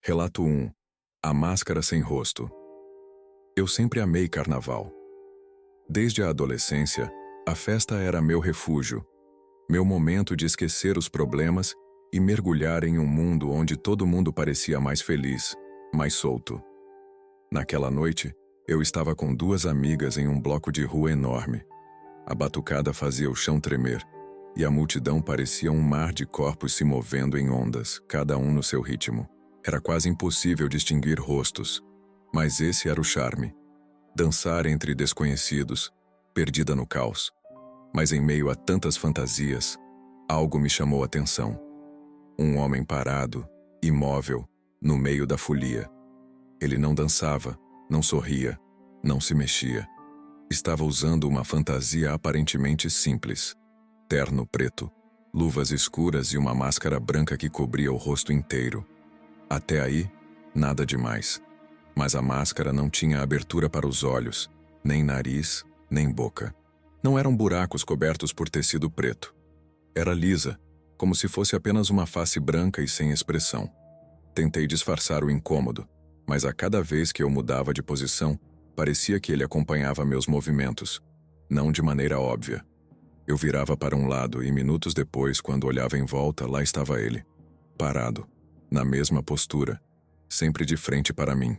Relato 1. A máscara sem rosto. Eu sempre amei carnaval. Desde a adolescência, a festa era meu refúgio, meu momento de esquecer os problemas e mergulhar em um mundo onde todo mundo parecia mais feliz, mais solto. Naquela noite, eu estava com duas amigas em um bloco de rua enorme. A batucada fazia o chão tremer, e a multidão parecia um mar de corpos se movendo em ondas, cada um no seu ritmo. Era quase impossível distinguir rostos, mas esse era o charme. Dançar entre desconhecidos, perdida no caos. Mas em meio a tantas fantasias, algo me chamou a atenção. Um homem parado, imóvel, no meio da folia. Ele não dançava, não sorria, não se mexia. Estava usando uma fantasia aparentemente simples. Terno preto, luvas escuras e uma máscara branca que cobria o rosto inteiro. Até aí, nada demais. Mas a máscara não tinha abertura para os olhos, nem nariz, nem boca. Não eram buracos cobertos por tecido preto. Era lisa, como se fosse apenas uma face branca e sem expressão. Tentei disfarçar o incômodo, mas a cada vez que eu mudava de posição, parecia que ele acompanhava meus movimentos, não de maneira óbvia. Eu virava para um lado e minutos depois, quando olhava em volta, lá estava ele, parado, na mesma postura, sempre de frente para mim.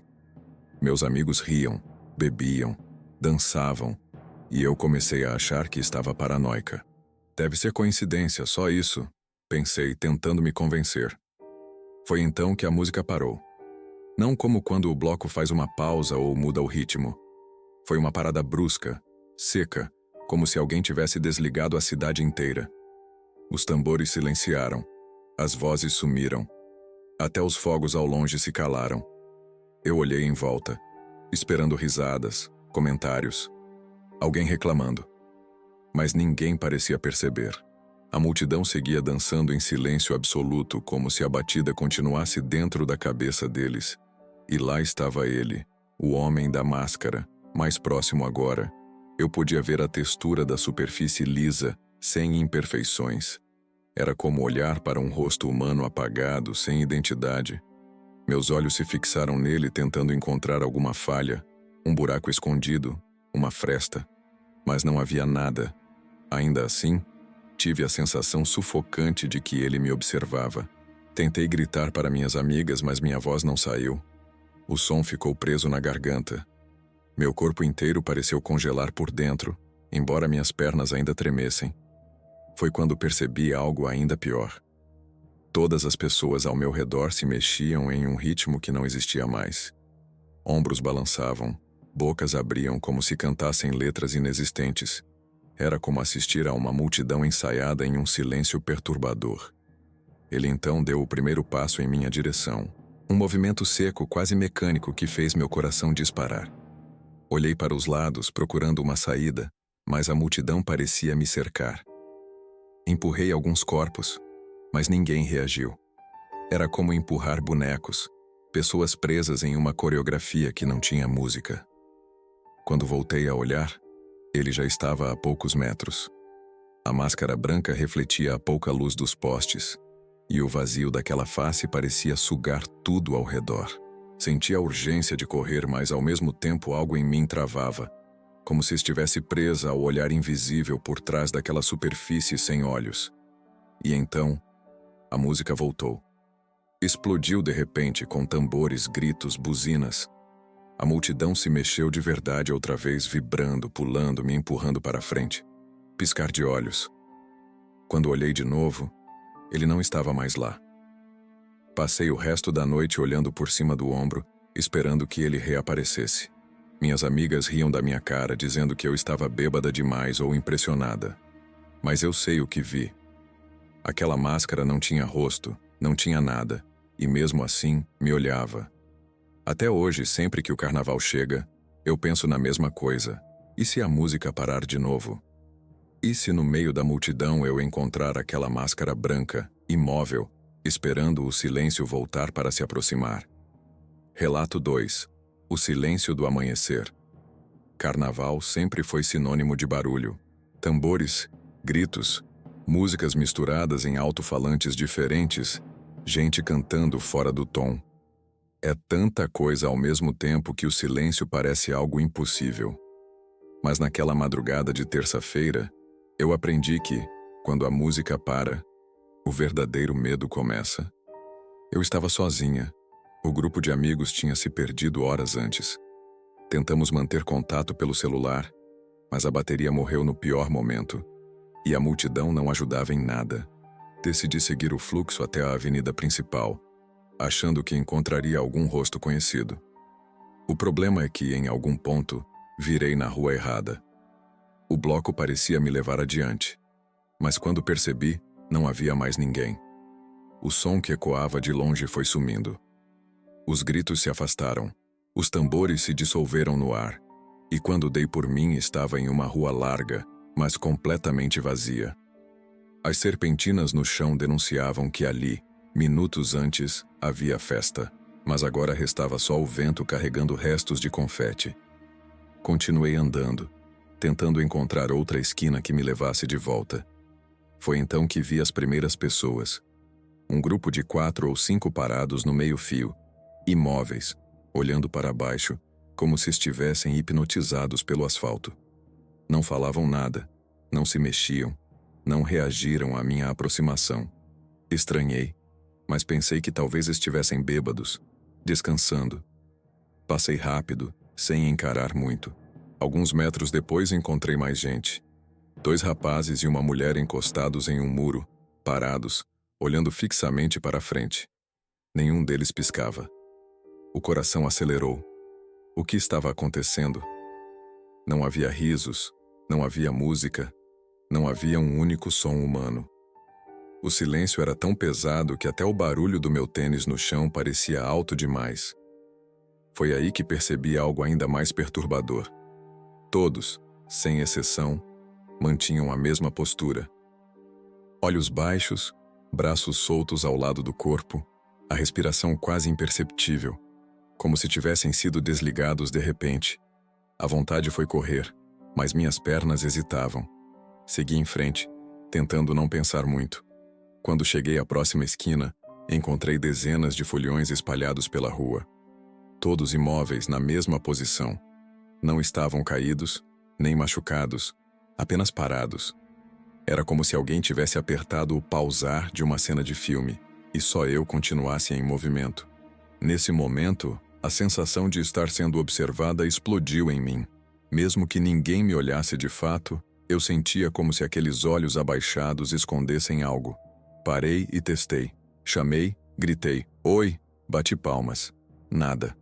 Meus amigos riam, bebiam, dançavam, e eu comecei a achar que estava paranoica. Deve ser coincidência, só isso, pensei, tentando me convencer. Foi então que a música parou. Não como quando o bloco faz uma pausa ou muda o ritmo. Foi uma parada brusca, seca, como se alguém tivesse desligado a cidade inteira. Os tambores silenciaram, as vozes sumiram. Até os fogos ao longe se calaram. Eu olhei em volta, esperando risadas, comentários, alguém reclamando. Mas ninguém parecia perceber. A multidão seguia dançando em silêncio absoluto, como se a batida continuasse dentro da cabeça deles. E lá estava ele, o homem da máscara, mais próximo agora. Eu podia ver a textura da superfície lisa, sem imperfeições. Era como olhar para um rosto humano apagado, sem identidade. Meus olhos se fixaram nele tentando encontrar alguma falha, um buraco escondido, uma fresta. Mas não havia nada. Ainda assim, tive a sensação sufocante de que ele me observava. Tentei gritar para minhas amigas, mas minha voz não saiu. O som ficou preso na garganta. Meu corpo inteiro pareceu congelar por dentro, embora minhas pernas ainda tremessem. Foi quando percebi algo ainda pior. Todas as pessoas ao meu redor se mexiam em um ritmo que não existia mais. Ombros balançavam, bocas abriam como se cantassem letras inexistentes. Era como assistir a uma multidão ensaiada em um silêncio perturbador. Ele então deu o primeiro passo em minha direção. Um movimento seco, quase mecânico, que fez meu coração disparar. Olhei para os lados, procurando uma saída, mas a multidão parecia me cercar. Empurrei alguns corpos, mas ninguém reagiu. Era como empurrar bonecos, pessoas presas em uma coreografia que não tinha música. Quando voltei a olhar, ele já estava a poucos metros. A máscara branca refletia a pouca luz dos postes, e o vazio daquela face parecia sugar tudo ao redor. Senti a urgência de correr, mas ao mesmo tempo algo em mim travava, como se estivesse presa ao olhar invisível por trás daquela superfície sem olhos. E então, a música voltou. Explodiu de repente com tambores, gritos, buzinas. A multidão se mexeu de verdade outra vez, vibrando, pulando, me empurrando para a frente. Piscar de olhos. Quando olhei de novo, ele não estava mais lá. Passei o resto da noite olhando por cima do ombro, esperando que ele reaparecesse. Minhas amigas riam da minha cara, dizendo que eu estava bêbada demais ou impressionada. Mas eu sei o que vi. Aquela máscara não tinha rosto, não tinha nada, e mesmo assim me olhava. Até hoje, sempre que o carnaval chega, eu penso na mesma coisa. E se a música parar de novo? E se no meio da multidão eu encontrar aquela máscara branca, imóvel, esperando o silêncio voltar para se aproximar? Relato 2. O silêncio do amanhecer. Carnaval sempre foi sinônimo de barulho. Tambores, gritos, músicas misturadas em alto-falantes diferentes, gente cantando fora do tom. É tanta coisa ao mesmo tempo que o silêncio parece algo impossível. Mas naquela madrugada de terça-feira, eu aprendi que, quando a música para, o verdadeiro medo começa. Eu estava sozinha. O grupo de amigos tinha se perdido horas antes. Tentamos manter contato pelo celular, mas a bateria morreu no pior momento, e a multidão não ajudava em nada. Decidi seguir o fluxo até a avenida principal, achando que encontraria algum rosto conhecido. O problema é que, em algum ponto, virei na rua errada. O bloco parecia me levar adiante, mas quando percebi, não havia mais ninguém. O som que ecoava de longe foi sumindo. Os gritos se afastaram, os tambores se dissolveram no ar, e quando dei por mim estava em uma rua larga, mas completamente vazia. As serpentinas no chão denunciavam que ali, minutos antes, havia festa, mas agora restava só o vento carregando restos de confete. Continuei andando, tentando encontrar outra esquina que me levasse de volta. Foi então que vi as primeiras pessoas. Um grupo de 4 ou 5 parados no meio-fio, imóveis, olhando para baixo, como se estivessem hipnotizados pelo asfalto. Não falavam nada, não se mexiam, não reagiram à minha aproximação. Estranhei, mas pensei que talvez estivessem bêbados, descansando. Passei rápido, sem encarar muito. Alguns metros depois encontrei mais gente. 2 rapazes e uma mulher encostados em um muro, parados, olhando fixamente para a frente. Nenhum deles piscava. O coração acelerou. O que estava acontecendo? Não havia risos, não havia música, não havia um único som humano. O silêncio era tão pesado que até o barulho do meu tênis no chão parecia alto demais. Foi aí que percebi algo ainda mais perturbador. Todos, sem exceção, mantinham a mesma postura. Olhos baixos, braços soltos ao lado do corpo, a respiração quase imperceptível, como se tivessem sido desligados de repente. A vontade foi correr, mas minhas pernas hesitavam. Segui em frente, tentando não pensar muito. Quando cheguei à próxima esquina, encontrei dezenas de foliões espalhados pela rua. Todos imóveis na mesma posição. Não estavam caídos, nem machucados, apenas parados. Era como se alguém tivesse apertado o pausar de uma cena de filme, e só eu continuasse em movimento. Nesse momento, a sensação de estar sendo observada explodiu em mim. Mesmo que ninguém me olhasse de fato, eu sentia como se aqueles olhos abaixados escondessem algo. Parei e testei. Chamei, gritei, "Oi!", bati palmas. Nada.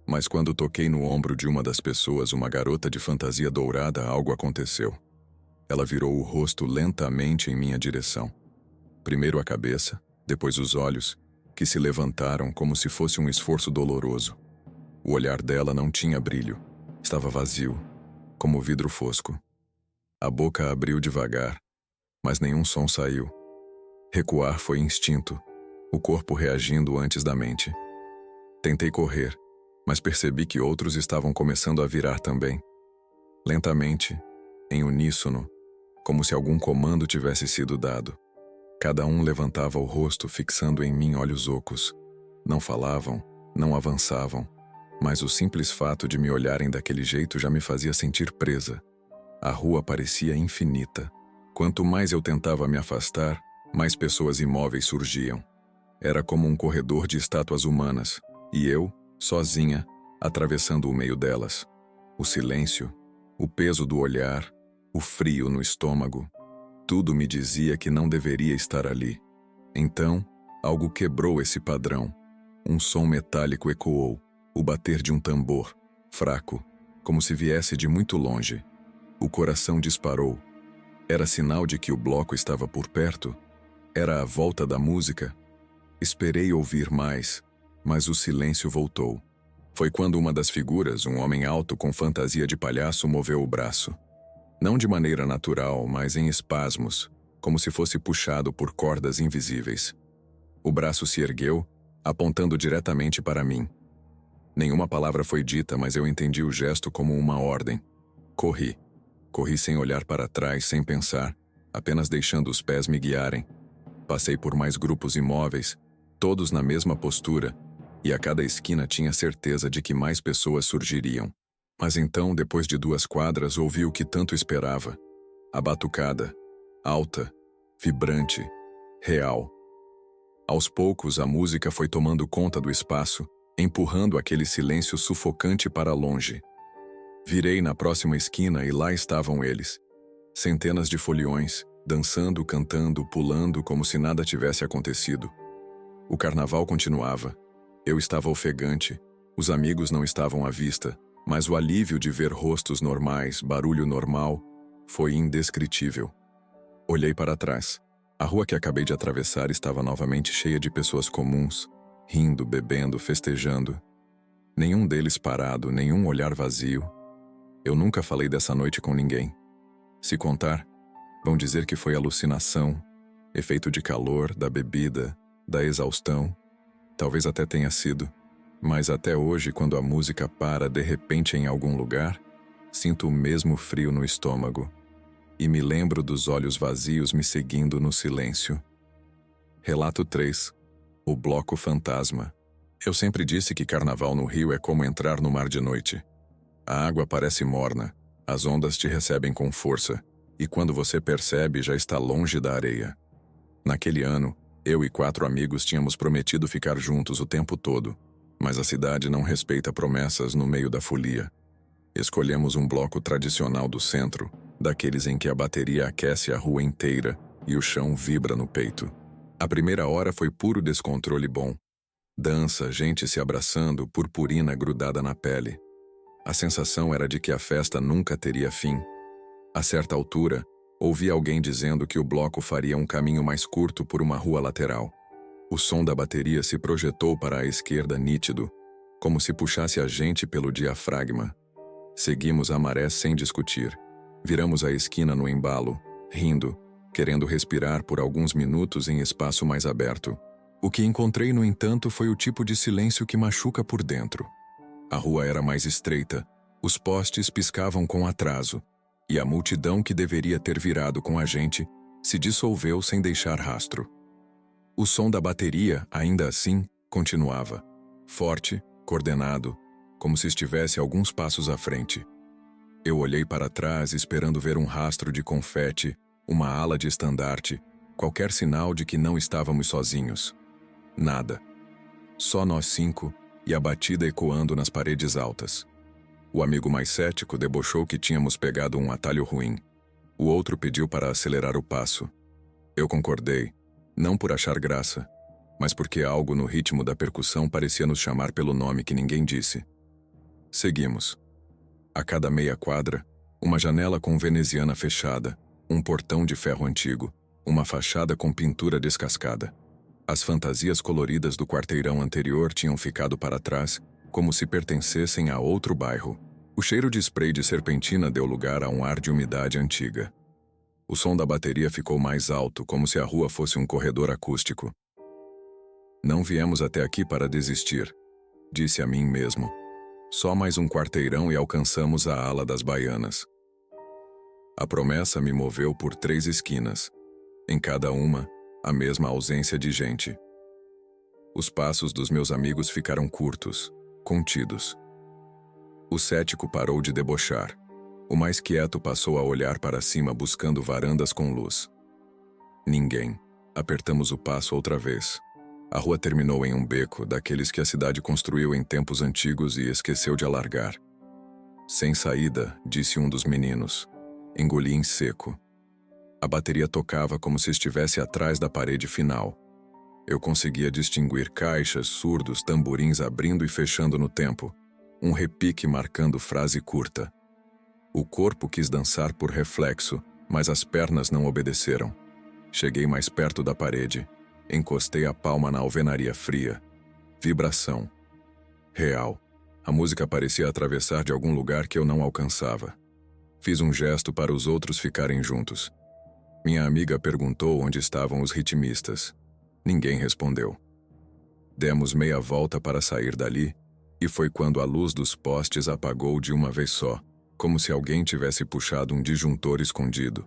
Mas quando toquei no ombro de uma das pessoas, uma garota de fantasia dourada, algo aconteceu. Ela virou o rosto lentamente em minha direção. Primeiro a cabeça, depois os olhos, que se levantaram como se fosse um esforço doloroso. O olhar dela não tinha brilho. Estava vazio, como vidro fosco. A boca abriu devagar, mas nenhum som saiu. Recuar foi instinto, o corpo reagindo antes da mente. Tentei correr, mas percebi que outros estavam começando a virar também. Lentamente, em uníssono, como se algum comando tivesse sido dado. Cada um levantava o rosto fixando em mim olhos ocos. Não falavam, não avançavam, mas o simples fato de me olharem daquele jeito já me fazia sentir presa. A rua parecia infinita. Quanto mais eu tentava me afastar, mais pessoas imóveis surgiam. Era como um corredor de estátuas humanas, e eu, sozinha, atravessando o meio delas. O silêncio, o peso do olhar, o frio no estômago, tudo me dizia que não deveria estar ali. Então, algo quebrou esse padrão. Um som metálico ecoou, o bater de um tambor, fraco, como se viesse de muito longe. O coração disparou. Era sinal de que o bloco estava por perto? Era a volta da música? Esperei ouvir mais, mas o silêncio voltou. Foi quando uma das figuras, um homem alto com fantasia de palhaço, moveu o braço. Não de maneira natural, mas em espasmos, como se fosse puxado por cordas invisíveis. O braço se ergueu, apontando diretamente para mim. Nenhuma palavra foi dita, mas eu entendi o gesto como uma ordem. Corri. Corri sem olhar para trás, sem pensar, apenas deixando os pés me guiarem. Passei por mais grupos imóveis, todos na mesma postura, E a cada esquina tinha certeza de que mais pessoas surgiriam. Mas então, depois de 2 quadras, ouvi o que tanto esperava. A batucada, alta, vibrante, real. Aos poucos, a música foi tomando conta do espaço, empurrando aquele silêncio sufocante para longe. Virei na próxima esquina e lá estavam eles. Centenas de foliões, dançando, cantando, pulando como se nada tivesse acontecido. O carnaval continuava. Eu estava ofegante. Os amigos não estavam à vista, mas o alívio de ver rostos normais, barulho normal, foi indescritível. Olhei para trás. A rua que acabei de atravessar estava novamente cheia de pessoas comuns, rindo, bebendo, festejando. Nenhum deles parado, nenhum olhar vazio. Eu nunca falei dessa noite com ninguém. Se contar, vão dizer que foi alucinação, efeito de calor, da bebida, da exaustão. Talvez até tenha sido. Mas até hoje, quando a música para de repente em algum lugar, sinto o mesmo frio no estômago. E me lembro dos olhos vazios me seguindo no silêncio. Relato 3. O Bloco Fantasma. Eu sempre disse que carnaval no Rio é como entrar no mar de noite. A água parece morna, as ondas te recebem com força, e quando você percebe, já está longe da areia. Naquele ano, eu e 4 amigos tínhamos prometido ficar juntos o tempo todo, mas a cidade não respeita promessas no meio da folia. Escolhemos um bloco tradicional do centro, daqueles em que a bateria aquece a rua inteira e o chão vibra no peito. A primeira hora foi puro descontrole bom. Dança, gente se abraçando, purpurina grudada na pele. A sensação era de que a festa nunca teria fim. A certa altura, ouvi alguém dizendo que o bloco faria um caminho mais curto por uma rua lateral. O som da bateria se projetou para a esquerda nítido, como se puxasse a gente pelo diafragma. Seguimos a maré sem discutir. Viramos a esquina no embalo, rindo, querendo respirar por alguns minutos em espaço mais aberto. O que encontrei, no entanto, foi o tipo de silêncio que machuca por dentro. A rua era mais estreita, os postes piscavam com atraso, e a multidão que deveria ter virado com a gente se dissolveu sem deixar rastro. O som da bateria, ainda assim, continuava, forte, coordenado, como se estivesse alguns passos à frente. Eu olhei para trás esperando ver um rastro de confete, uma ala de estandarte, qualquer sinal de que não estávamos sozinhos. Nada. Só nós 5 e a batida ecoando nas paredes altas. O amigo mais cético debochou que tínhamos pegado um atalho ruim. O outro pediu para acelerar o passo. Eu concordei, não por achar graça, mas porque algo no ritmo da percussão parecia nos chamar pelo nome que ninguém disse. Seguimos. A cada meia quadra, uma janela com veneziana fechada, um portão de ferro antigo, uma fachada com pintura descascada. As fantasias coloridas do quarteirão anterior tinham ficado para trás, como se pertencessem a outro bairro. O cheiro de spray de serpentina deu lugar a um ar de umidade antiga. O som da bateria ficou mais alto, como se a rua fosse um corredor acústico. Não viemos até aqui para desistir, disse a mim mesmo. Só mais um quarteirão e alcançamos a ala das baianas. A promessa me moveu por 3 esquinas. Em cada uma, a mesma ausência de gente. Os passos dos meus amigos ficaram curtos, contidos. O cético parou de debochar. O mais quieto passou a olhar para cima buscando varandas com luz. Ninguém. Apertamos o passo outra vez. A rua terminou em um beco, daqueles que a cidade construiu em tempos antigos e esqueceu de alargar. Sem saída, disse um dos meninos. Engoli em seco. A bateria tocava como se estivesse atrás da parede final. Eu conseguia distinguir caixas, surdos, tamborins abrindo e fechando no tempo. Um repique marcando frase curta. O corpo quis dançar por reflexo, mas as pernas não obedeceram. Cheguei mais perto da parede. Encostei a palma na alvenaria fria. Vibração. Real. A música parecia atravessar de algum lugar que eu não alcançava. Fiz um gesto para os outros ficarem juntos. Minha amiga perguntou onde estavam os ritmistas. Ninguém respondeu. Demos meia volta para sair dali, e foi quando a luz dos postes apagou de uma vez só, como se alguém tivesse puxado um disjuntor escondido.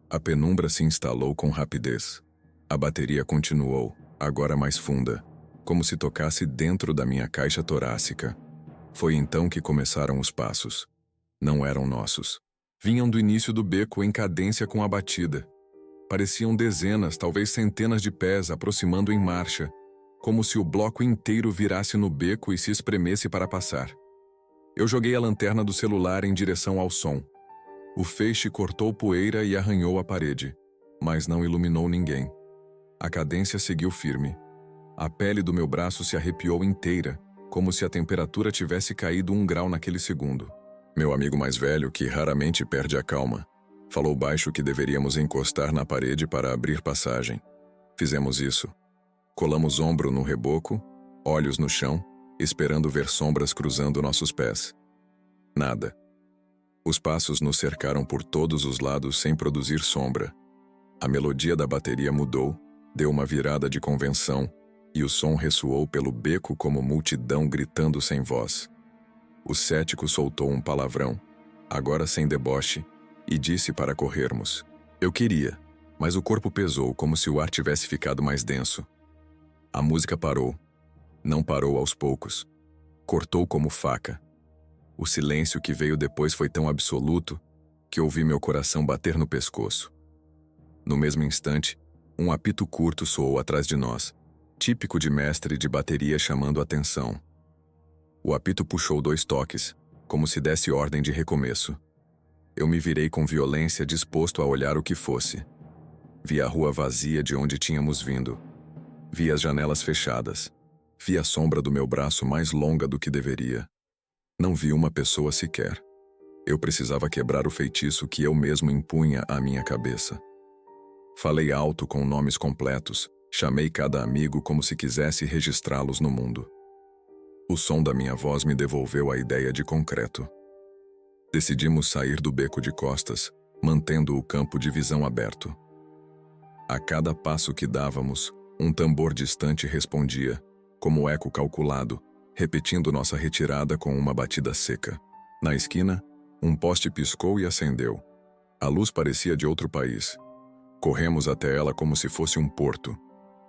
A penumbra se instalou com rapidez. A bateria continuou, agora mais funda. como se tocasse dentro da minha caixa torácica. Foi então que começaram os passos. Não eram nossos. Vinham do início do beco em cadência com a batida. Pareciam dezenas, talvez centenas de pés aproximando em marcha, como se o bloco inteiro virasse no beco e se espremesse para passar. Eu joguei a lanterna do celular em direção ao som. O feixe cortou poeira e arranhou a parede, mas não iluminou ninguém. A cadência seguiu firme. A pele do meu braço se arrepiou inteira, como se a temperatura tivesse caído 1 grau naquele segundo. Meu amigo mais velho, que raramente perde a calma, falou baixo que deveríamos encostar na parede para abrir passagem. Fizemos isso. Colamos ombro no reboco, olhos no chão, esperando ver sombras cruzando nossos pés. Nada. Os passos nos cercaram por todos os lados sem produzir sombra. A melodia da bateria mudou, deu uma virada de convenção, e o som ressoou pelo beco como multidão gritando sem voz. O cético soltou um palavrão, agora sem deboche, e disse para corrermos. Eu queria, mas o corpo pesou como se o ar tivesse ficado mais denso. A música parou. Não parou aos poucos. Cortou como faca. O silêncio que veio depois foi tão absoluto que ouvi meu coração bater no pescoço. No mesmo instante, um apito curto soou atrás de nós, típico de mestre de bateria chamando atenção. O apito puxou 2 toques, como se desse ordem de recomeço. Eu me virei com violência, disposto a olhar o que fosse. Vi a rua vazia de onde tínhamos vindo. Vi as janelas fechadas. Vi a sombra do meu braço mais longa do que deveria. Não vi uma pessoa sequer. Eu precisava quebrar o feitiço que eu mesmo impunha à minha cabeça. Falei alto com nomes completos, chamei cada amigo como se quisesse registrá-los no mundo. O som da minha voz me devolveu a ideia de concreto. Decidimos sair do beco de costas, mantendo o campo de visão aberto. A cada passo que dávamos, um tambor distante respondia, como eco calculado, repetindo nossa retirada com uma batida seca. Na esquina, um poste piscou e acendeu. A luz parecia de outro país. Corremos até ela como se fosse um porto.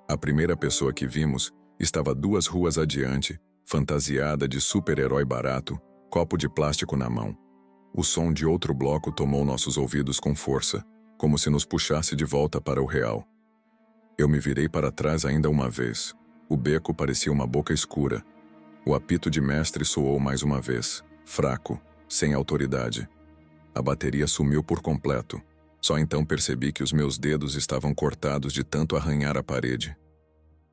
A primeira pessoa que vimos estava 2 ruas adiante, fantasiada de super-herói barato, copo de plástico na mão. O som de outro bloco tomou nossos ouvidos com força, como se nos puxasse de volta para o real. Eu me virei para trás ainda uma vez. O beco parecia uma boca escura. O apito de mestre soou mais uma vez, fraco, sem autoridade. A bateria sumiu por completo. Só então percebi que os meus dedos estavam cortados de tanto arranhar a parede.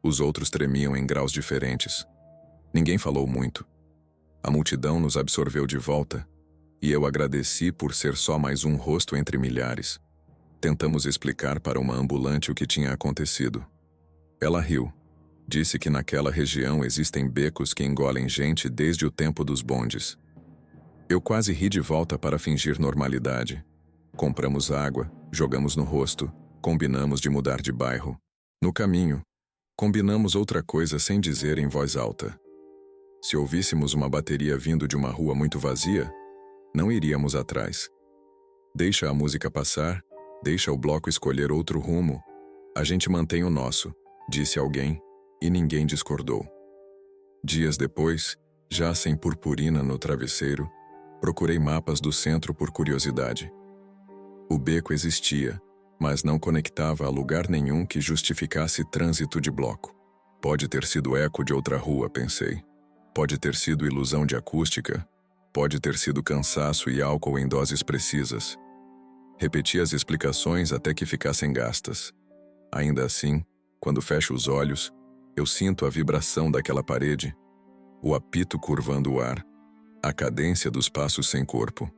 Os outros tremiam em graus diferentes. Ninguém falou muito. A multidão nos absorveu de volta, e eu agradeci por ser só mais um rosto entre milhares. Tentamos explicar para uma ambulante o que tinha acontecido. Ela riu. Disse que naquela região existem becos que engolem gente desde o tempo dos bondes. Eu quase ri de volta para fingir normalidade. Compramos água, jogamos no rosto, combinamos de mudar de bairro. No caminho, combinamos outra coisa sem dizer em voz alta. Se ouvíssemos uma bateria vindo de uma rua muito vazia, não iríamos atrás. Deixa a música passar, deixa o bloco escolher outro rumo. A gente mantém o nosso, disse alguém, e ninguém discordou. Dias depois, já sem purpurina no travesseiro, procurei mapas do centro por curiosidade. O beco existia, mas não conectava a lugar nenhum que justificasse trânsito de bloco. Pode ter sido eco de outra rua, pensei. Pode ter sido ilusão de acústica. Pode ter sido cansaço e álcool em doses precisas. Repeti as explicações até que ficassem gastas. Ainda assim, quando fecho os olhos, eu sinto a vibração daquela parede, o apito curvando o ar, a cadência dos passos sem corpo.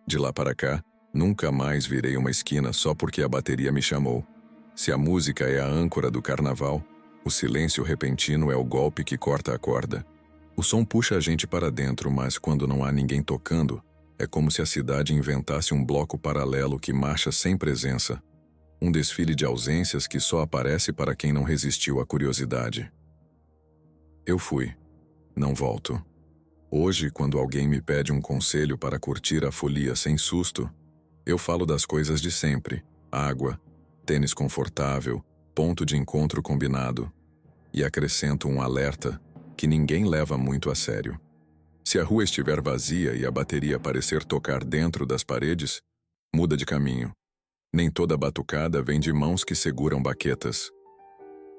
De lá para cá, nunca mais virei uma esquina só porque a bateria me chamou. Se a música é a âncora do carnaval, o silêncio repentino é o golpe que corta a corda. O som puxa a gente para dentro, mas quando não há ninguém tocando, é como se a cidade inventasse um bloco paralelo que marcha sem presença. Um desfile de ausências que só aparece para quem não resistiu à curiosidade. Eu fui. Não volto. Hoje, quando alguém me pede um conselho para curtir a folia sem susto, eu falo das coisas de sempre: água, tênis confortável, ponto de encontro combinado. E acrescento um alerta que ninguém leva muito a sério. Se a rua estiver vazia e a bateria parecer tocar dentro das paredes, muda de caminho. Nem toda batucada vem de mãos que seguram baquetas.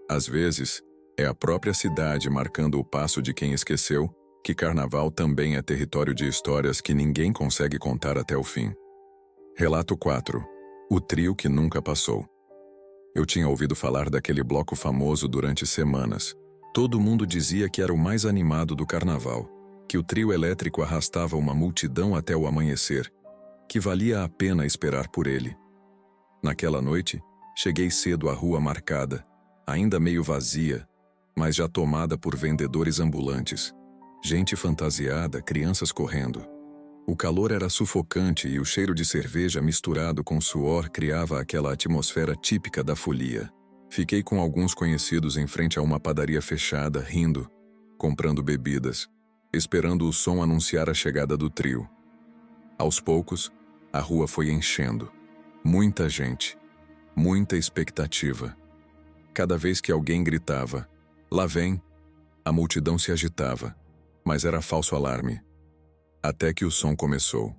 Às vezes, é a própria cidade marcando o passo de quem esqueceu que carnaval também é território de histórias que ninguém consegue contar até o fim. Relato 4. O trio que nunca passou. Eu tinha ouvido falar daquele bloco famoso durante semanas. Todo mundo dizia que era o mais animado do carnaval, que o trio elétrico arrastava uma multidão até o amanhecer, que valia a pena esperar por ele. Naquela noite, cheguei cedo à rua marcada, ainda meio vazia, mas já tomada por vendedores ambulantes. Gente fantasiada, crianças correndo. O calor era sufocante e o cheiro de cerveja misturado com suor criava aquela atmosfera típica da folia. Fiquei com alguns conhecidos em frente a uma padaria fechada, rindo, comprando bebidas, esperando o som anunciar a chegada do trio. Aos poucos, a rua foi enchendo. Muita gente, muita expectativa. Cada vez que alguém gritava, "Lá vem!", a multidão se agitava, mas era falso alarme. Até que o som começou.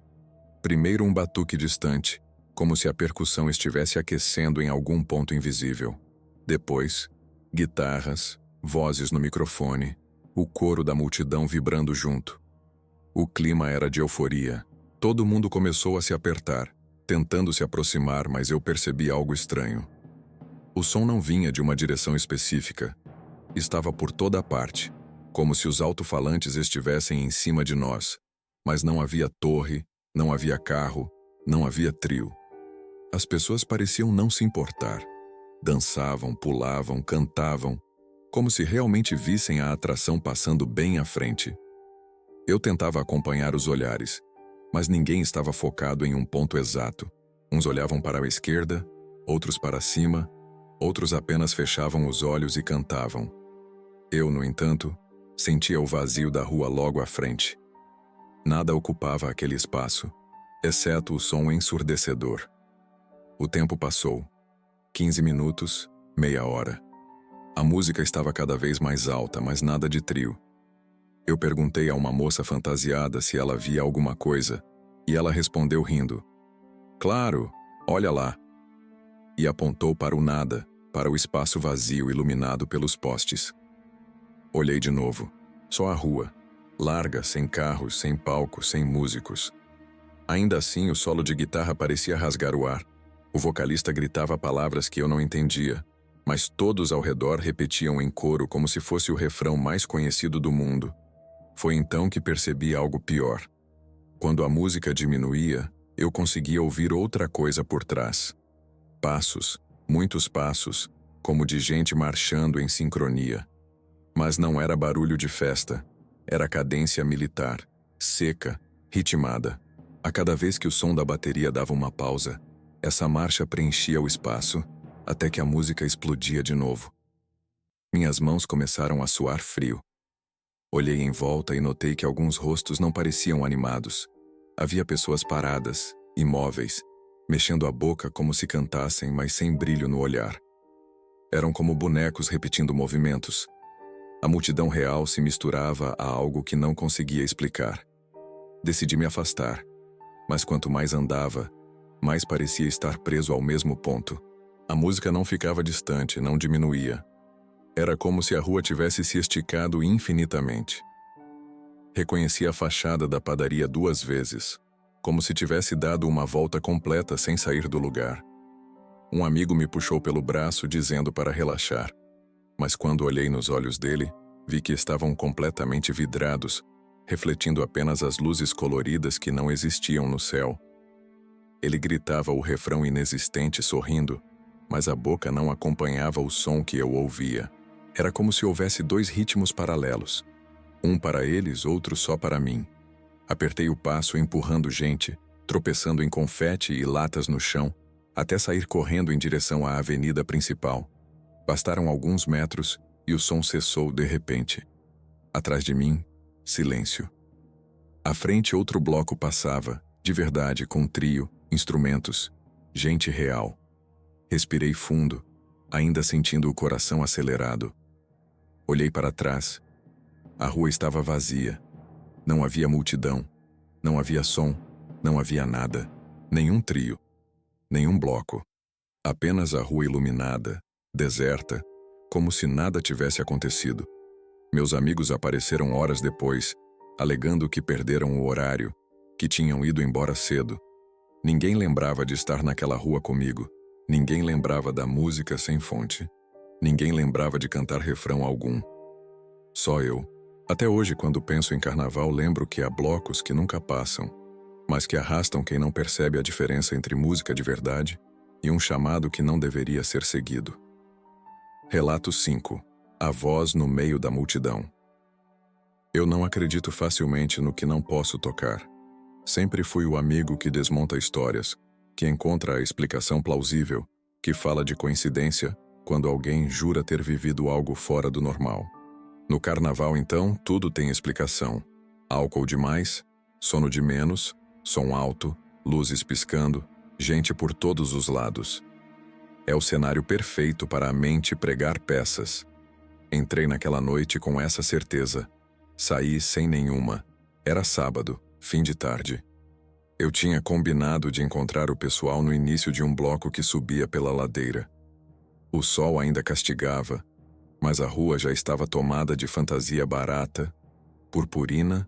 Primeiro um batuque distante, como se a percussão estivesse aquecendo em algum ponto invisível. Depois, guitarras, vozes no microfone, o coro da multidão vibrando junto. O clima era de euforia. Todo mundo começou a se apertar, tentando se aproximar, mas eu percebi algo estranho. O som não vinha de uma direção específica. Estava por toda parte, como se os alto-falantes estivessem em cima de nós. Mas não havia torre, não havia carro, não havia trio. As pessoas pareciam não se importar. Dançavam, pulavam, cantavam, como se realmente vissem a atração passando bem à frente. Eu tentava acompanhar os olhares, mas ninguém estava focado em um ponto exato. Uns olhavam para a esquerda, outros para cima, outros apenas fechavam os olhos e cantavam. Eu, no entanto, sentia o vazio da rua logo à frente. Nada ocupava aquele espaço, exceto o som ensurdecedor. O tempo passou. 15 minutos, meia hora. A música estava cada vez mais alta, mas nada de trio. Eu perguntei a uma moça fantasiada se ela via alguma coisa, e ela respondeu rindo. "Claro, olha lá." E apontou para o nada, para o espaço vazio iluminado pelos postes. Olhei de novo. Só a rua. Larga, sem carros, sem palco, sem músicos. Ainda assim, o solo de guitarra parecia rasgar o ar. O vocalista gritava palavras que eu não entendia, mas todos ao redor repetiam em coro como se fosse o refrão mais conhecido do mundo. Foi então que percebi algo pior. Quando a música diminuía, eu conseguia ouvir outra coisa por trás. Passos, muitos passos, como de gente marchando em sincronia. Mas não era barulho de festa. Era cadência militar, seca, ritmada. A cada vez que o som da bateria dava uma pausa, essa marcha preenchia o espaço, até que a música explodia de novo. Minhas mãos começaram a suar frio. Olhei em volta e notei que alguns rostos não pareciam animados. Havia pessoas paradas, imóveis, mexendo a boca como se cantassem, mas sem brilho no olhar. Eram como bonecos repetindo movimentos. A multidão real se misturava a algo que não conseguia explicar. Decidi me afastar, mas quanto mais andava, mais parecia estar preso ao mesmo ponto. A música não ficava distante, não diminuía. Era como se a rua tivesse se esticado infinitamente. Reconheci a fachada da padaria 2 vezes, como se tivesse dado uma volta completa sem sair do lugar. Um amigo me puxou pelo braço dizendo para relaxar. Mas quando olhei nos olhos dele, vi que estavam completamente vidrados, refletindo apenas as luzes coloridas que não existiam no céu. Ele gritava o refrão inexistente sorrindo, mas a boca não acompanhava o som que eu ouvia. Era como se houvesse 2 ritmos paralelos. Um para eles, outro só para mim. Apertei o passo empurrando gente, tropeçando em confete e latas no chão, até sair correndo em direção à avenida principal. Bastaram alguns metros e o som cessou de repente. Atrás de mim, silêncio. À frente outro bloco passava, de verdade, com trio, instrumentos, gente real. Respirei fundo, ainda sentindo o coração acelerado. Olhei para trás. A rua estava vazia. Não havia multidão. Não havia som. Não havia nada. Nenhum trio. Nenhum bloco. Apenas a rua iluminada, deserta, como se nada tivesse acontecido. Meus amigos apareceram horas depois, alegando que perderam o horário, que tinham ido embora cedo. Ninguém lembrava de estar naquela rua comigo. Ninguém lembrava da música sem fonte. Ninguém lembrava de cantar refrão algum. Só eu. Até hoje, quando penso em carnaval, lembro que há blocos que nunca passam, mas que arrastam quem não percebe a diferença entre música de verdade e um chamado que não deveria ser seguido. Relato 5. A voz no meio da multidão. Eu não acredito facilmente no que não posso tocar. Sempre fui o amigo que desmonta histórias, que encontra a explicação plausível, que fala de coincidência quando alguém jura ter vivido algo fora do normal. No carnaval, então, tudo tem explicação. Álcool demais, sono de menos, som alto, luzes piscando, gente por todos os lados. É o cenário perfeito para a mente pregar peças. Entrei naquela noite com essa certeza. Saí sem nenhuma. Era sábado, fim de tarde. Eu tinha combinado de encontrar o pessoal no início de um bloco que subia pela ladeira. O sol ainda castigava, mas a rua já estava tomada de fantasia barata, purpurina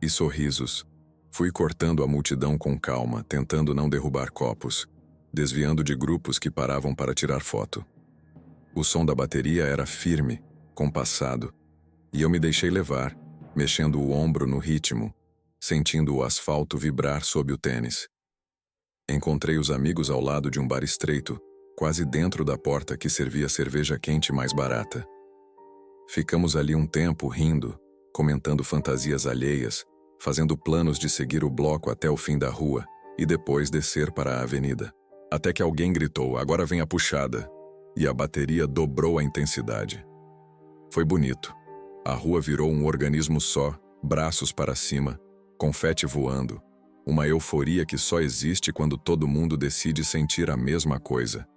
e sorrisos. Fui cortando a multidão com calma, tentando não derrubar copos, desviando de grupos que paravam para tirar foto. O som da bateria era firme, compassado, e eu me deixei levar, mexendo o ombro no ritmo, sentindo o asfalto vibrar sob o tênis. Encontrei os amigos ao lado de um bar estreito, quase dentro da porta que servia cerveja quente mais barata. Ficamos ali um tempo rindo, comentando fantasias alheias, fazendo planos de seguir o bloco até o fim da rua e depois descer para a avenida. Até que alguém gritou, agora vem a puxada, e a bateria dobrou a intensidade. Foi bonito. A rua virou um organismo só, braços para cima, confete voando, uma euforia que só existe quando todo mundo decide sentir a mesma coisa.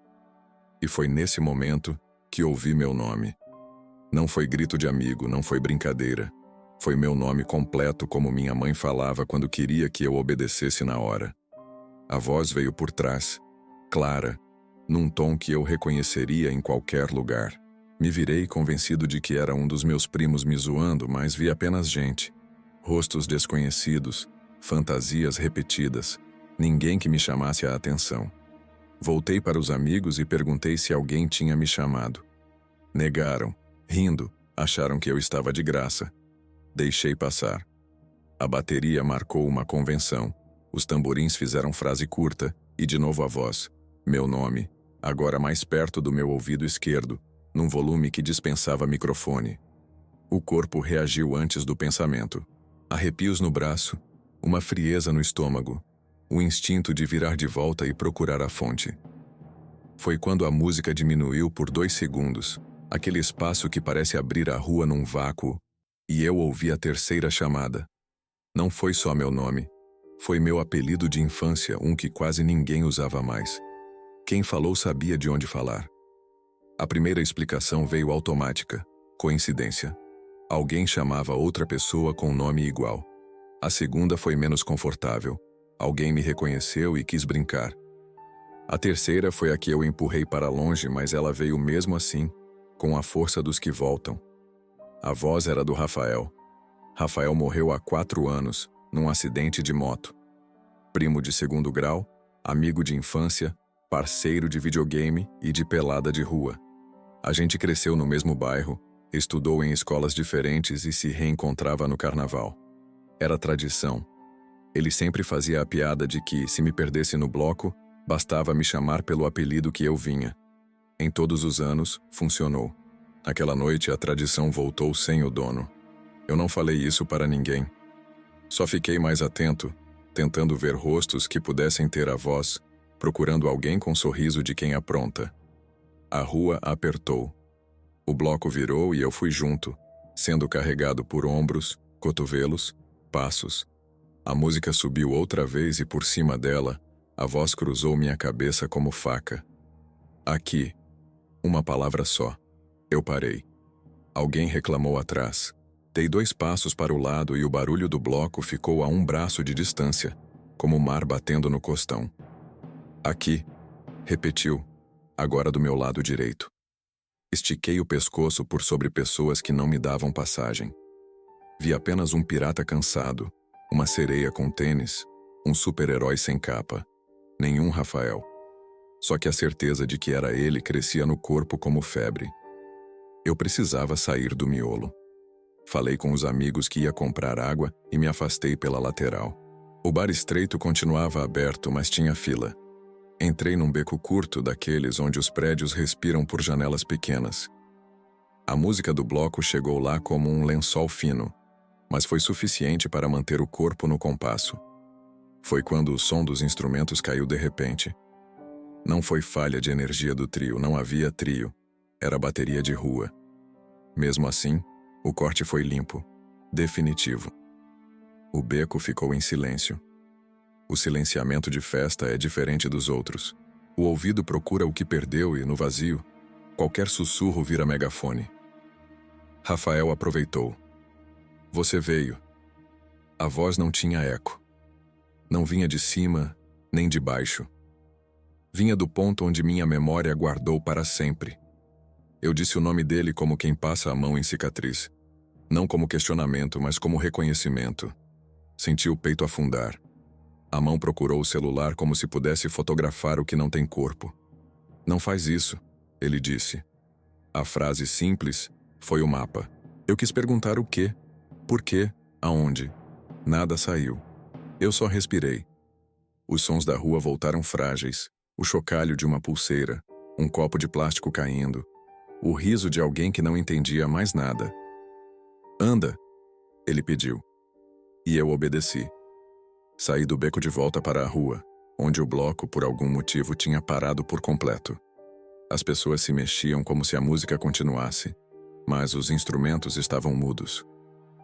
E foi nesse momento que ouvi meu nome. Não foi grito de amigo, não foi brincadeira. Foi meu nome completo, como minha mãe falava quando queria que eu obedecesse na hora. A voz veio por trás, clara, num tom que eu reconheceria em qualquer lugar. Me virei convencido de que era um dos meus primos me zoando, mas vi apenas gente. Rostos desconhecidos, fantasias repetidas, ninguém que me chamasse a atenção. Voltei para os amigos e perguntei se alguém tinha me chamado. Negaram, rindo, acharam que eu estava de graça. Deixei passar. A bateria marcou uma convenção. Os tamborins fizeram frase curta e de novo a voz. Meu nome, agora mais perto do meu ouvido esquerdo, num volume que dispensava microfone. O corpo reagiu antes do pensamento. Arrepios no braço, uma frieza no estômago, o instinto de virar de volta e procurar a fonte. Foi quando a música diminuiu por 2 segundos, aquele espaço que parece abrir a rua num vácuo, e eu ouvi a terceira chamada. Não foi só meu nome, foi meu apelido de infância, um que quase ninguém usava mais. Quem falou sabia de onde falar. A primeira explicação veio automática, coincidência. Alguém chamava outra pessoa com nome igual. A segunda foi menos confortável. Alguém me reconheceu e quis brincar. A terceira foi a que eu empurrei para longe, mas ela veio mesmo assim, com a força dos que voltam. A voz era do Rafael. Rafael morreu há 4 anos, num acidente de moto. Primo de 2º grau, amigo de infância, parceiro de videogame e de pelada de rua. A gente cresceu no mesmo bairro, estudou em escolas diferentes e se reencontrava no carnaval. Era tradição. Ele sempre fazia a piada de que, se me perdesse no bloco, bastava me chamar pelo apelido que eu vinha. Em todos os anos, funcionou. Aquela noite, a tradição voltou sem o dono. Eu não falei isso para ninguém. Só fiquei mais atento, tentando ver rostos que pudessem ter a voz, procurando alguém com sorriso de quem apronta. A rua apertou. O bloco virou e eu fui junto, sendo carregado por ombros, cotovelos, passos. A música subiu outra vez e por cima dela, a voz cruzou minha cabeça como faca. Aqui. Uma palavra só. Eu parei. Alguém reclamou atrás. Dei 2 passos para o lado e o barulho do bloco ficou a 1 braço de distância, como o mar batendo no costão. Aqui, repetiu, agora do meu lado direito. Estiquei o pescoço por sobre pessoas que não me davam passagem. Vi apenas um pirata cansado, uma sereia com tênis, um super-herói sem capa. Nenhum Rafael. Só que a certeza de que era ele crescia no corpo como febre. Eu precisava sair do miolo. Falei com os amigos que ia comprar água e me afastei pela lateral. O bar estreito continuava aberto, mas tinha fila. Entrei num beco curto daqueles onde os prédios respiram por janelas pequenas. A música do bloco chegou lá como um lençol fino, mas foi suficiente para manter o corpo no compasso. Foi quando o som dos instrumentos caiu de repente. Não foi falha de energia do trio, não havia trio. Era bateria de rua. Mesmo assim, o corte foi limpo, definitivo. O beco ficou em silêncio. O silenciamento de festa é diferente dos outros. O ouvido procura o que perdeu e, no vazio, qualquer sussurro vira megafone. Rafael aproveitou. Você veio. A voz não tinha eco. Não vinha de cima, nem de baixo. Vinha do ponto onde minha memória guardou para sempre. Eu disse o nome dele como quem passa a mão em cicatriz. Não como questionamento, mas como reconhecimento. Senti o peito afundar. A mão procurou o celular como se pudesse fotografar o que não tem corpo. Não faz isso, ele disse. A frase simples foi o mapa. Eu quis perguntar o quê, por quê, aonde. Nada saiu. Eu só respirei. Os sons da rua voltaram frágeis. O chocalho de uma pulseira, um copo de plástico caindo, o riso de alguém que não entendia mais nada. Anda, ele pediu. E eu obedeci. Saí do beco de volta para a rua, onde o bloco, por algum motivo, tinha parado por completo. As pessoas se mexiam como se a música continuasse, mas os instrumentos estavam mudos.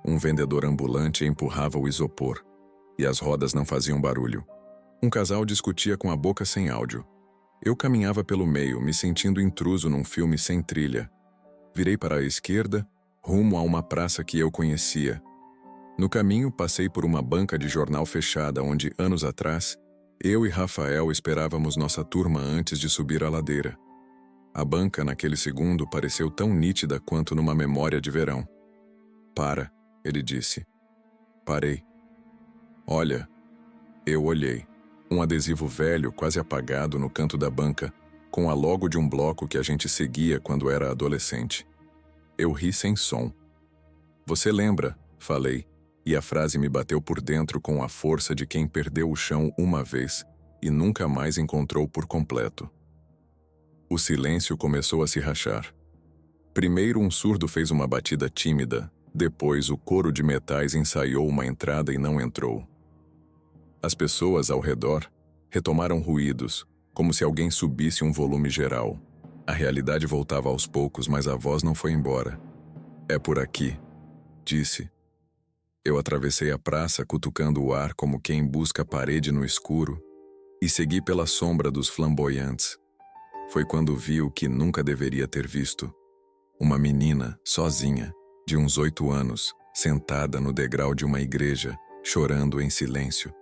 Um vendedor ambulante empurrava o isopor, e as rodas não faziam barulho. Um casal discutia com a boca sem áudio. Eu caminhava pelo meio, me sentindo intruso num filme sem trilha. Virei para a esquerda, rumo a uma praça que eu conhecia. No caminho, passei por uma banca de jornal fechada onde, anos atrás, eu e Rafael esperávamos nossa turma antes de subir a ladeira. A banca, naquele segundo, pareceu tão nítida quanto numa memória de verão. Para, ele disse. Parei. Olha, eu olhei. Um adesivo velho, quase apagado no canto da banca, com a logo de um bloco que a gente seguia quando era adolescente. Eu ri sem som. Você lembra? Falei, e a frase me bateu por dentro com a força de quem perdeu o chão uma vez e nunca mais encontrou por completo. O silêncio começou a se rachar. Primeiro um surdo fez uma batida tímida, depois o coro de metais ensaiou uma entrada e não entrou. As pessoas ao redor retomaram ruídos, como se alguém subisse um volume geral. A realidade voltava aos poucos, mas a voz não foi embora. É por aqui, disse. Eu atravessei a praça cutucando o ar como quem busca a parede no escuro e segui pela sombra dos flamboyantes. Foi quando vi o que nunca deveria ter visto. Uma menina, sozinha, de uns 8 anos, sentada no degrau de uma igreja, chorando em silêncio.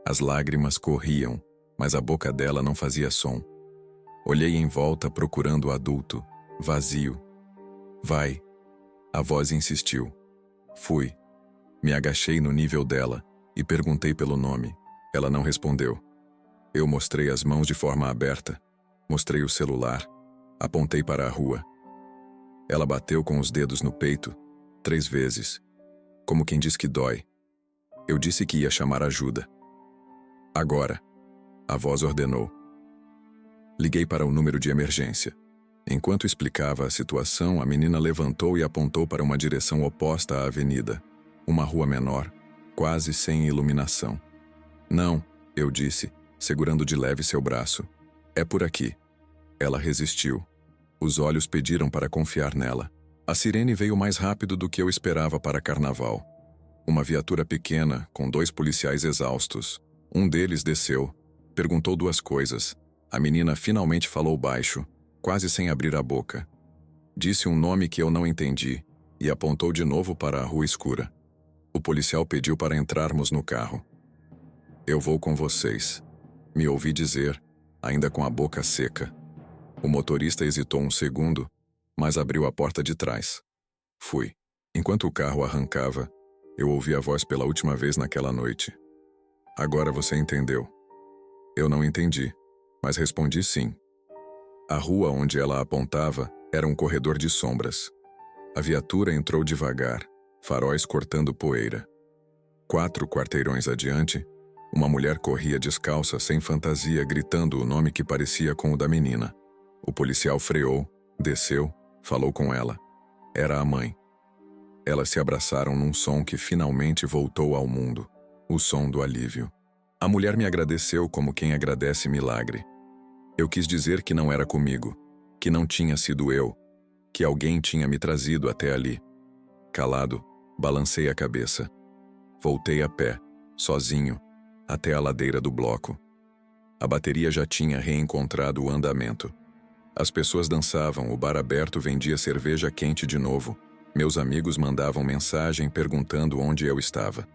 As lágrimas corriam, mas a boca dela não fazia som. Olhei em volta procurando o adulto, vazio. Vai. A voz insistiu. Fui. Me agachei no nível dela e perguntei pelo nome. Ela não respondeu. Eu mostrei as mãos de forma aberta. Mostrei o celular. Apontei para a rua. Ela bateu com os dedos no peito, 3 vezes. Como quem diz que dói. Eu disse que ia chamar ajuda. Agora, a voz ordenou. Liguei para o número de emergência. Enquanto explicava a situação, a menina levantou e apontou para uma direção oposta à avenida. Uma rua menor, quase sem iluminação. Não, eu disse, segurando de leve seu braço. É por aqui. Ela resistiu. Os olhos pediram para confiar nela. A sirene veio mais rápido do que eu esperava para carnaval. Uma viatura pequena, com 2 policiais exaustos. Um deles desceu, perguntou 2 coisas. A menina finalmente falou baixo, quase sem abrir a boca. Disse um nome que eu não entendi e apontou de novo para a rua escura. O policial pediu para entrarmos no carro. Eu vou com vocês. Me ouvi dizer, ainda com a boca seca. O motorista hesitou um segundo, mas abriu a porta de trás. Fui. Enquanto o carro arrancava, eu ouvi a voz pela última vez naquela noite. Agora você entendeu. Eu não entendi, mas respondi sim. A rua onde ela apontava era um corredor de sombras. A viatura entrou devagar, faróis cortando poeira. 4 quarteirões adiante, uma mulher corria descalça, sem fantasia, gritando o nome que parecia com o da menina. O policial freou, desceu, falou com ela. Era a mãe. Elas se abraçaram num som que finalmente voltou ao mundo, o som do alívio. A mulher me agradeceu como quem agradece milagre. Eu quis dizer que não era comigo, que não tinha sido eu, que alguém tinha me trazido até ali. Calado, balancei a cabeça. Voltei a pé, sozinho, até a ladeira do bloco. A bateria já tinha reencontrado o andamento. As pessoas dançavam, o bar aberto vendia cerveja quente de novo. Meus amigos mandavam mensagem perguntando onde eu estava.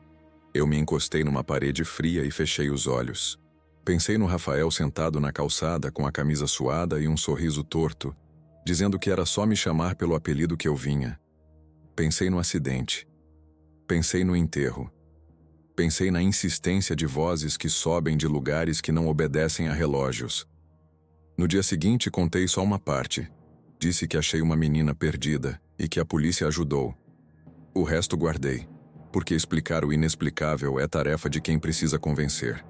Eu me encostei numa parede fria e fechei os olhos. Pensei no Rafael sentado na calçada com a camisa suada e um sorriso torto, dizendo que era só me chamar pelo apelido que eu vinha. Pensei no acidente. Pensei no enterro. Pensei na insistência de vozes que sobem de lugares que não obedecem a relógios. No dia seguinte, contei só uma parte. Disse que achei uma menina perdida e que a polícia ajudou. O resto guardei, porque explicar o inexplicável é tarefa de quem precisa convencer.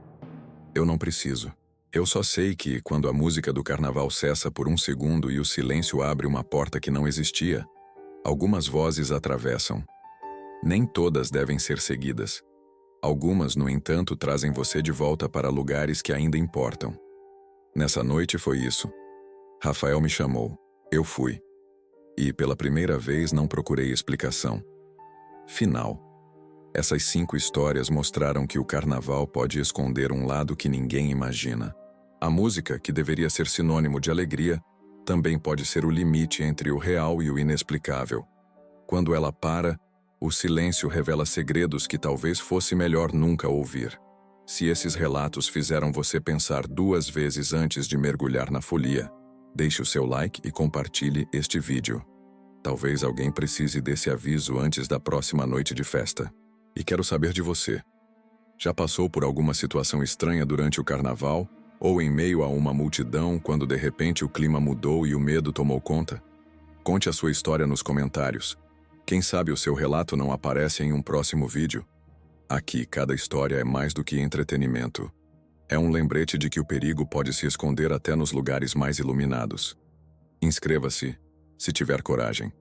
Eu não preciso. Eu só sei que, quando a música do carnaval cessa por um segundo e o silêncio abre uma porta que não existia, algumas vozes atravessam. Nem todas devem ser seguidas. Algumas, no entanto, trazem você de volta para lugares que ainda importam. Nessa noite foi isso. Rafael me chamou. Eu fui. E, pela primeira vez, não procurei explicação. Final. Essas 5 histórias mostraram que o carnaval pode esconder um lado que ninguém imagina. A música, que deveria ser sinônimo de alegria, também pode ser o limite entre o real e o inexplicável. Quando ela para, o silêncio revela segredos que talvez fosse melhor nunca ouvir. Se esses relatos fizeram você pensar 2 vezes antes de mergulhar na folia, deixe o seu like e compartilhe este vídeo. Talvez alguém precise desse aviso antes da próxima noite de festa. E quero saber de você. Já passou por alguma situação estranha durante o carnaval, ou em meio a uma multidão quando de repente o clima mudou e o medo tomou conta? Conte a sua história nos comentários. Quem sabe o seu relato não aparece em um próximo vídeo? Aqui, cada história é mais do que entretenimento. É um lembrete de que o perigo pode se esconder até nos lugares mais iluminados. Inscreva-se, se tiver coragem.